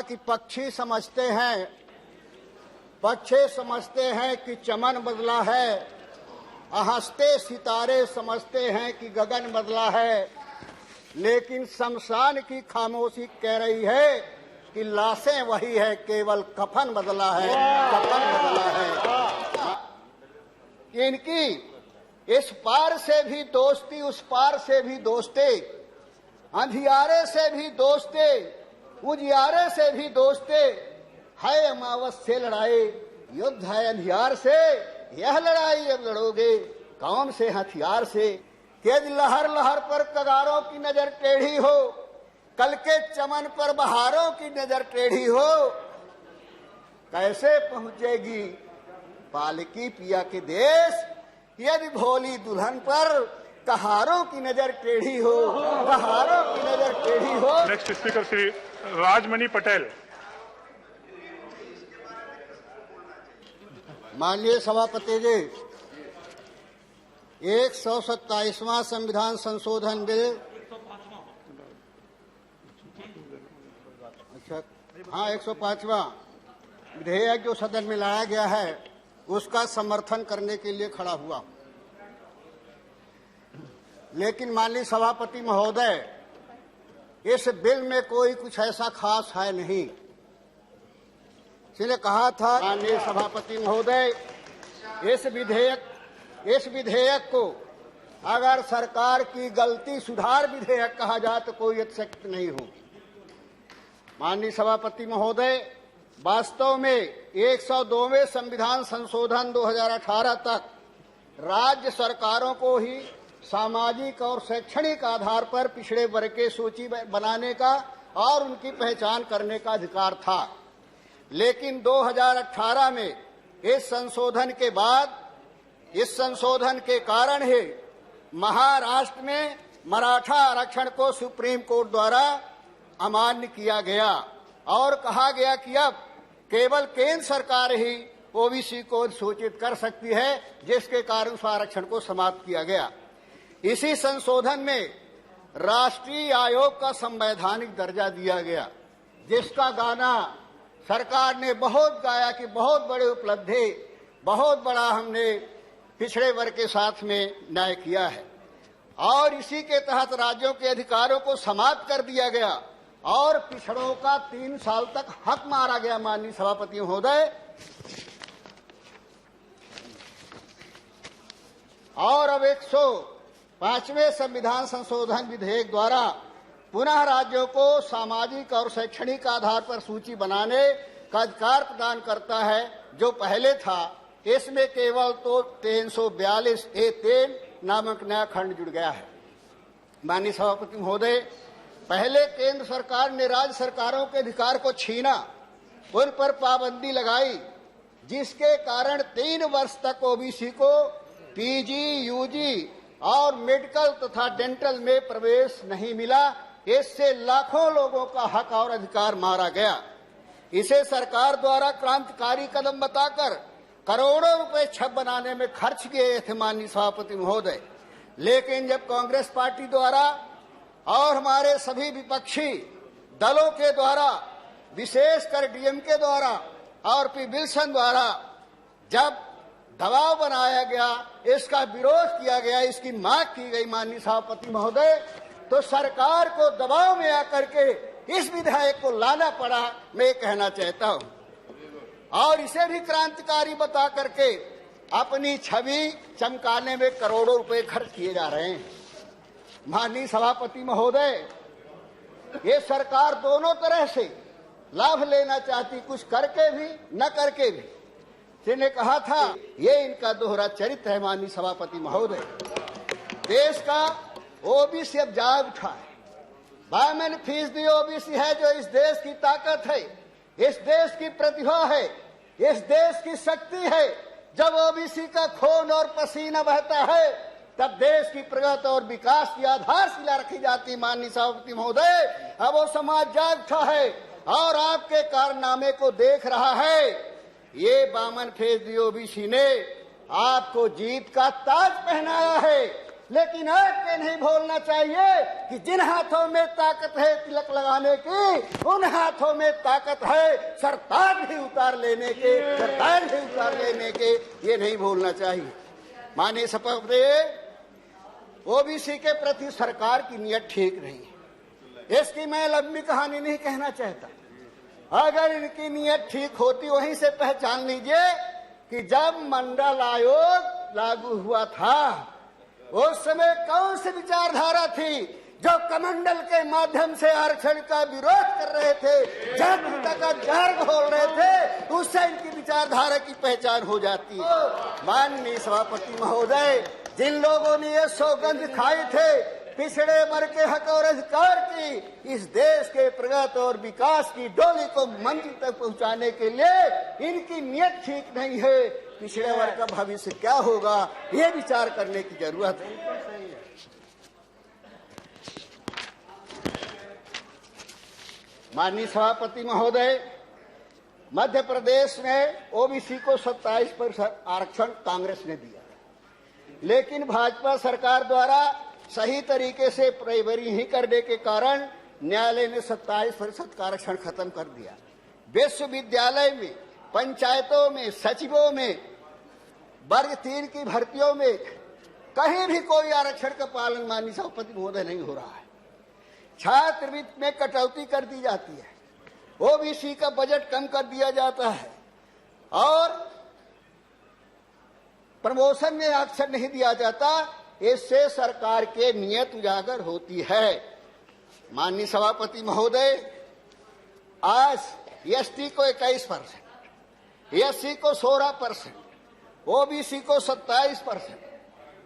कि पक्षी समझते हैं कि चमन बदला है, हंसते सितारे समझते हैं कि गगन बदला है, लेकिन शमशान की खामोशी कह रही है कि लाशें वही है, केवल कफन बदला है, कफन बदला है। इनकी इस पार से भी दोस्ती, उस पार से भी दोस्ती, अंधियारे से भी दोस्ती, उजियारे से भी दोस्ती, है अमावस से लड़ाई, युद्ध है अंधियार से, यह लड़ाई अब लड़ोगे कौन से हथियार से। यदि लहर लहर पर कगारों की नजर टेढ़ी हो, कल के चमन पर बहारों की नजर टेढ़ी हो, कैसे पहुंचेगी पालकी पिया के देश, यदि भोली दुल्हन पर कहारों की नजर टेढ़ी हो, कहारों की नजर टेढ़ी हो। Next speaker Shri Rajmani Patel. माननीय सभापति जी, 127वां संविधान संशोधन बिल, अच्छा हाँ 105वां विधेयक जो सदन में लाया गया है उसका समर्थन करने के लिए खड़ा हुआ, लेकिन माननीय सभापति महोदय, इस बिल में कोई कुछ ऐसा खास है नहीं। इसने कहा था माननीय सभापति महोदय, इस विधेयक को अगर सरकार की गलती सुधार विधेयक कहा जाए तो कोई अतिशयोक्ति नहीं होगी। माननीय सभापति महोदय, वास्तव में 102वें संविधान संशोधन 2018 तक राज्य सरकारों को ही सामाजिक और शैक्षणिक आधार पर पिछड़े वर्ग की सूची बनाने का और उनकी पहचान करने का अधिकार था, लेकिन 2018 में इस संशोधन के बाद, इस संशोधन के कारण ही महाराष्ट्र में मराठा आरक्षण को सुप्रीम कोर्ट द्वारा अमान्य किया गया और कहा गया कि अब केवल केंद्र सरकार ही ओबीसी को सूचित कर सकती है, जिसके कारण उस आरक्षण को समाप्त किया गया। इसी संशोधन में राष्ट्रीय आयोग का संवैधानिक दर्जा दिया गया, जिसका गाना सरकार ने बहुत गाया कि बहुत बड़ी उपलब्धि, बहुत बड़ा हमने पिछड़े वर्ग के साथ में न्याय किया है। और इसी के तहत राज्यों के अधिकारों को समाप्त कर दिया गया और पिछड़ों का 3 साल तक हक मारा गया। माननीय सभापति महोदय, और अब 105वें संविधान संशोधन विधेयक द्वारा पुनः राज्यों को सामाजिक और शैक्षणिक आधार पर सूची बनाने का अधिकार प्रदान करता है, जो पहले था। इसमें केवल तो 342A3 नामक नया खंड जुड़ गया है। माननीय सभापति महोदय, पहले केंद्र सरकार ने राज्य सरकारों के अधिकार को छीना, उन पर पाबंदी लगाई, जिसके कारण 3 वर्ष तक ओबीसी को पीजी, यूजी और मेडिकल तथा डेंटल में प्रवेश नहीं मिला। इससे लाखों लोगों का हक और अधिकार मारा गया। इसे सरकार द्वारा क्रांतिकारी कदम बताकर करोड़ों रुपए छप बनाने में खर्च किए थे माननीय सभापति महोदय, लेकिन जब कांग्रेस पार्टी द्वारा और हमारे सभी विपक्षी दलों के द्वारा, विशेषकर डीएमके द्वारा और पी विल्सन द्वारा जब दबाव बनाया गया, इसका विरोध किया गया, इसकी मांग की गई माननीय सभापति महोदय, तो सरकार को दबाव में आकर के इस विधेयक को लाना पड़ा, मैं कहना चाहता हूं। और इसे भी क्रांतिकारी बता करके अपनी छवि चमकाने में करोड़ों रुपए खर्च किए जा रहे हैं। माननीय सभापति महोदय, ये सरकार दोनों तरह से लाभ लेना चाहती, कुछ करके भी न करके भी। जिन्हें कहा था ये इनका दोहरा चरित्र है। माननीय सभापति महोदय, देश का ओबीसी अब जाग उठा है। 52% ओबीसी है, जो इस देश की ताकत है, इस देश की प्रतिभा है, इस देश की शक्ति है। जब ओबीसी का खून और पसीना बहता है, तब देश की प्रगति और विकास की आधारशिला रखी जाती। माननीय सभापति महोदय, अब वो समाज जाग उठा है और आपके कारनामे को देख रहा है। ये 52% ओबीसी ने आपको जीत का ताज पहनाया है। लेकिन एक ये नहीं भूलना चाहिए कि जिन हाथों में ताकत है तिलक लगाने की, उन हाथों में ताकत है सरताज भी उतार लेने के, सरताज भी उतार लेने के, ये नहीं भूलना चाहिए। माननीय सभापति, ओबीसी के प्रति सरकार की नीयत ठीक नहीं है। इसकी मैं लंबी कहानी नहीं कहना चाहता। अगर इनकी नीयत ठीक होती, वहीं से पहचान लीजिए कि जब मंडल आयोग लागू हुआ था, उस समय कौन सी विचारधारा थी जो कमंडल के माध्यम से आरक्षण का विरोध कर रहे थे, जनता का जहर घोल रहे थे, उससे इनकी विचारधारा की पहचान हो जाती है। माननीय सभापति महोदय, जिन लोगों ने ये सौगंध खाए थे पिछड़े वर्ग के हक और अधिकार की, इस देश के प्रगति और विकास की डोली को मंजिल तक पहुंचाने के लिए इनकी नीयत ठीक नहीं है। पिछड़े वर्ग का भविष्य क्या होगा, ये विचार करने की जरूरत है। माननीय सभापति महोदय, मध्य प्रदेश में ओबीसी को 27% आरक्षण कांग्रेस ने दिया, लेकिन भाजपा सरकार द्वारा सही तरीके से प्राइमरी नहीं करने के कारण न्यायालय ने 27% का आरक्षण खत्म कर दिया। विश्वविद्यालय में, पंचायतों में, सचिवों में, वर्ग 3 की भर्तियों में कहीं भी कोई आरक्षण का पालन माननीय सभापति महोदय नहीं हो रहा है। छात्रवृत्ति में कटौती कर दी जाती है, ओबीसी का बजट कम कर दिया जाता है और प्रमोशन में आरक्षण नहीं दिया जाता। इससे सरकार के नीयत उजागर होती है। माननीय सभापति महोदय, आज एसटी को 21%, एससी को 16%, ओबीसी को 27%,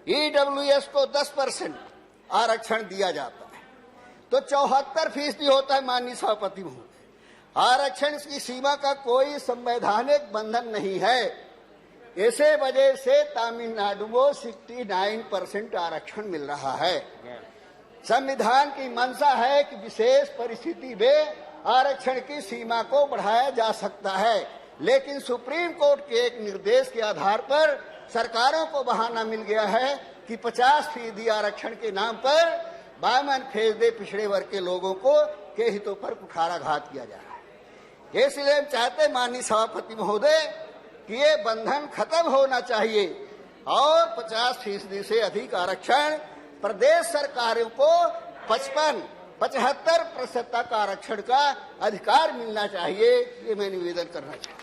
ईडब्ल्यूएस को 10% आरक्षण दिया जाता है, तो 74% होता है। माननीय सभापति महोदय, आरक्षण की सीमा का कोई संवैधानिक बंधन नहीं है। इसे वजह से तमिलनाडु को 69% आरक्षण मिल रहा है। संविधान की मंशा है कि विशेष परिस्थिति में आरक्षण की सीमा को बढ़ाया जा सकता है, लेकिन सुप्रीम कोर्ट के एक निर्देश के आधार पर सरकारों को बहाना मिल गया है कि 50% आरक्षण के नाम पर 52% पिछड़े वर्ग के लोगों को के हितों पर कुठाराघात किया जा रहा है। इसलिए हम चाहते हैं माननीय सभापति महोदय कि ये बंधन खत्म होना चाहिए और 50% से अधिक आरक्षण प्रदेश सरकारों को 75% तक आरक्षण का अधिकार मिलना चाहिए। ये मैं निवेदन करना चाहता हूँ।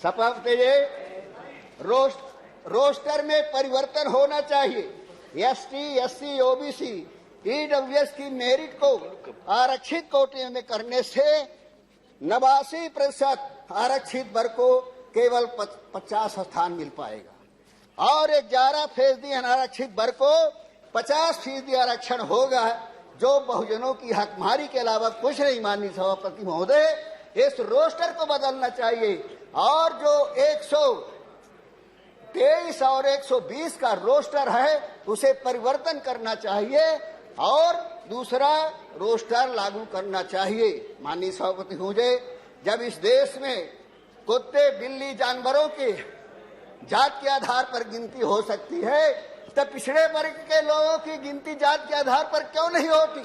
सभापति जी, रोस्टर में परिवर्तन होना चाहिए। एसटी, एससी, ओबीसी, ईडब्ल्यूएस की मेरिट को आरक्षित कोटे में करने से 89% आरक्षित वर्ग को केवल 50 स्थान मिल पाएगा और 11% अनारक्षित वर्ग को 50% आरक्षण होगा, जो बहुजनों की हकमारी के अलावा कुछ नहीं। माननीय सभापति महोदय, इस रोस्टर को बदलना चाहिए और जो 123 और 120 का रोस्टर है उसे परिवर्तन करना चाहिए और दूसरा रोस्टर लागू करना चाहिए। माननीय सभापति महोदय, जब इस देश में कुत्ते, बिल्ली, जानवरों के जात के आधार पर गिनती हो सकती है, तब पिछड़े वर्ग के लोगों की गिनती जात के आधार पर क्यों नहीं होती?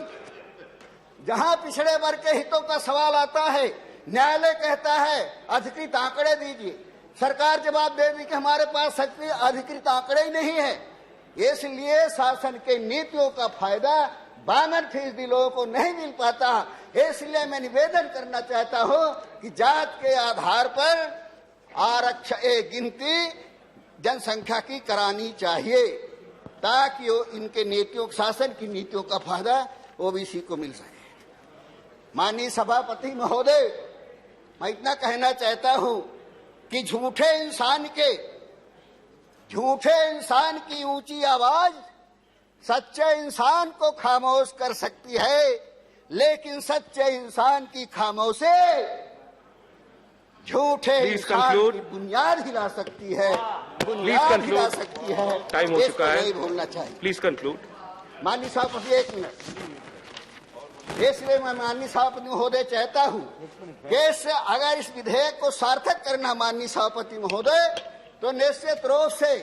जहां पिछड़े वर्ग के हितों का सवाल आता है, न्यायालय कहता है अधिकृत आंकड़े दीजिए, सरकार जवाब दे दी कि हमारे पास अधिकृत आंकड़े ही नहीं है। इसलिए शासन के नीतियों का फायदा 52% लोगों को नहीं मिल पाता। इसलिए मैं निवेदन करना चाहता हूं कि जात के आधार पर आरक्षण गिनती जनसंख्या की करानी चाहिए ताकि इनके नीतियों, शासन की नीतियों का फायदा ओबीसी को मिल सके। माननीय सभापति महोदय, मैं इतना कहना चाहता हूं कि झूठे इंसान की ऊंची आवाज सच्चे इंसान को खामोश कर सकती है, लेकिन सच्चे इंसान की खामोशी झूठे इंसान की बुनियाद हिला सकती है, बुनियाद हिला सकती है। टाइम हो चुका है, नहीं भूलना चाहिए। Please conclude. माननीय सभापति, 1 मिनट। इसलिए मैं माननीय सभापति महोदय चाहता हूं कि अगर इस विधेयक को सार्थक करना माननीय सभापति महोदय, तो निश्चित रूप से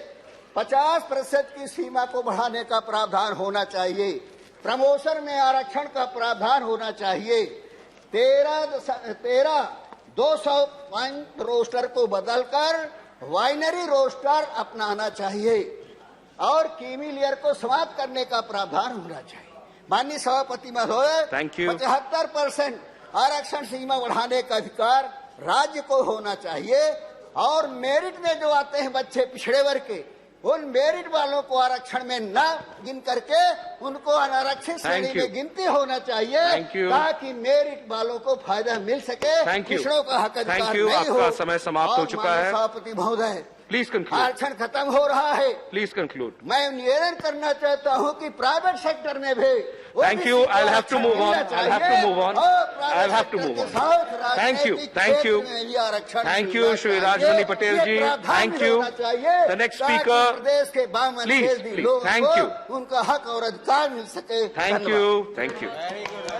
50% की सीमा को बढ़ाने का प्रावधान होना चाहिए। प्रमोशन में आरक्षण का प्रावधान होना चाहिए। 200 पॉइंट रोस्टर को बदलकर वाइनरी रोस्टर अपनाना चाहिए और कीमी लेयर को समाप्त करने का प्रावधान होना चाहिए। माननीय सभापति महोदय, 75% आरक्षण सीमा बढ़ाने का अधिकार राज्य को होना चाहिए और मेरिट में जो आते हैं बच्चे पिछड़े वर्ग के, उन मेरिट वालों को आरक्षण में न गिन करके उनको अनारक्षित श्रेणी में गिनती होना चाहिए ताकि मेरिट वालों को फायदा मिल सके, पिछड़ों का हक अधिकार नहीं हो। आपका समय समाप्त हो चुका है। सभापति महोदय, प्लीज कंक्लूड। आरक्षण खत्म हो रहा है। Please conclude. मैं निवेदन करना चाहता हूं कि प्राइवेट सेक्टर में भी Thank you. I'll have to move on. I'll have to move on. I'll have to move on. Thank you. Thank you. Thank you, Shri Rajmani Patel ji. Thank you. The next speaker. Please. Thank you. उनका हक और अधिकार मिल सके। Thank you. Thank you.